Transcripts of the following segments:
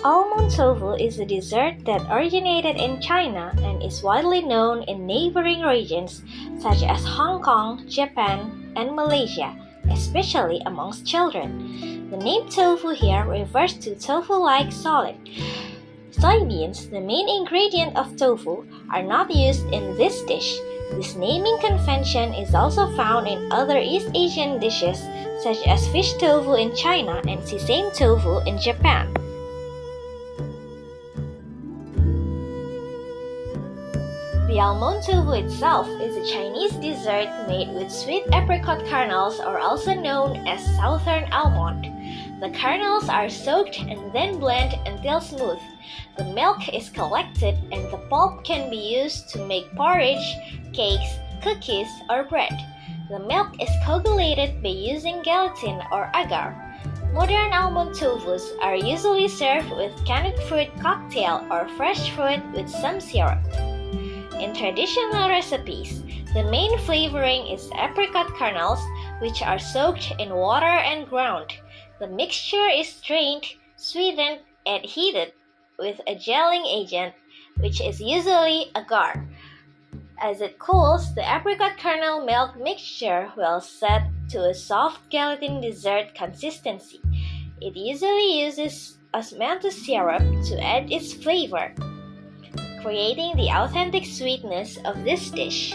Almond tofu is a dessert that originated in China and is widely known in neighboring regions such as Hong Kong, Japan, and Malaysia, especially amongst children. The name tofu here refers to tofu-like solid. Soybeans, the main ingredient of tofu, are not used in this dish. This naming convention is also found in other East Asian dishes such as fish tofu in China and sesame tofu in Japan. The almond tofu itself is a Chinese dessert made with sweet apricot kernels, or also known as southern almond. The kernels are soaked and then blended until smooth. The milk is collected and the pulp can be used to make porridge, cakes, cookies, or bread. The milk is coagulated by using gelatin or agar. Modern almond tofus are usually served with canned fruit cocktail or fresh fruit with some syrup. In traditional recipes, the main flavoring is apricot kernels, which are soaked in water and ground. The mixture is strained, sweetened, and heated with a gelling agent, which is usually agar. As it cools, the apricot kernel milk mixture will set to a soft gelatin dessert consistency. It usually uses osmanthus syrup to add its flavor, creating the authentic sweetness of this dish.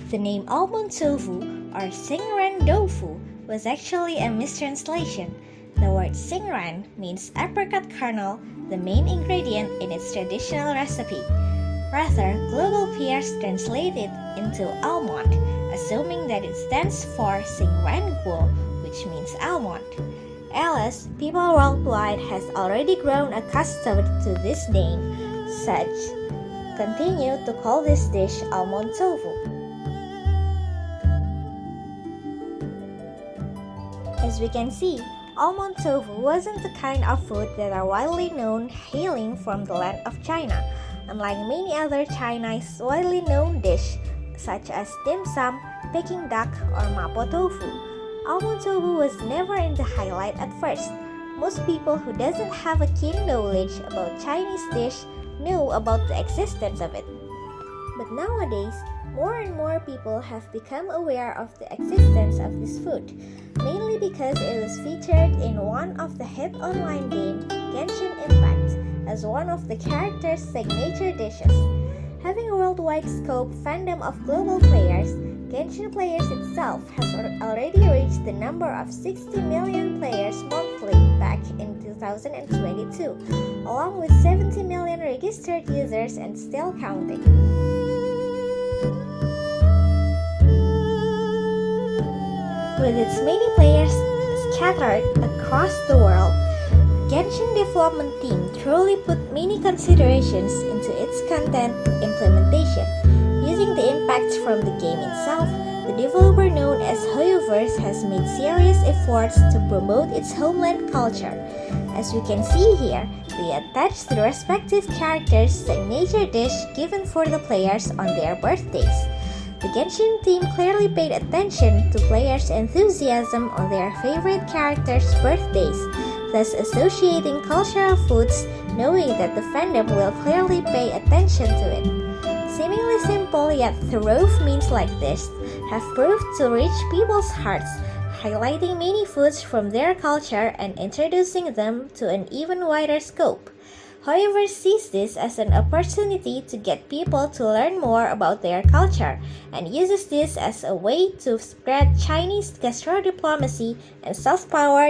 The name almond tofu or Xingran tofu was actually a mistranslation. The word Xingran means apricot kernel, the main ingredient in its traditional recipe. Rather, global peers translate it into almond, assuming that it stands for Xingranguo, which means almond. Alas, people worldwide has already grown accustomed to this name, such continue to call this dish almond tofu. As we can see, almond tofu wasn't the kind of food that are widely known hailing from the land of China, unlike many other Chinese widely known dishes such as dim sum, Peking duck, or mapo tofu. Almond tofu was never in the highlight at first. Most people who doesn't have a keen knowledge about Chinese dish know about the existence of it. But nowadays, more and more people have become aware of the existence of this food, mainly because it was featured in one of the hit online game, Genshin Impact, as one of the character's signature dishes. Having a worldwide scope fandom of global players, Genshin Players itself has already reached the number of 60 million players monthly back in 2022, along with 70 million registered users and still counting. With its many players scattered across the world, Genshin development team truly put many considerations into its content implementation. Using the impacts from the game itself, the developer known as Hoyoverse has made serious efforts to promote its homeland culture. As we can see here, they attach the respective characters' signature dish given for the players on their birthdays. The Genshin team clearly paid attention to players' enthusiasm on their favorite characters' birthdays, thus associating cultural foods, knowing that the fandom will clearly pay attention to it. Seemingly simple yet thorough means like this have proved to reach people's hearts, highlighting many foods from their culture and introducing them to an even wider scope. However, sees this as an opportunity to get people to learn more about their culture and uses this as a way to spread Chinese gastro diplomacy and soft power.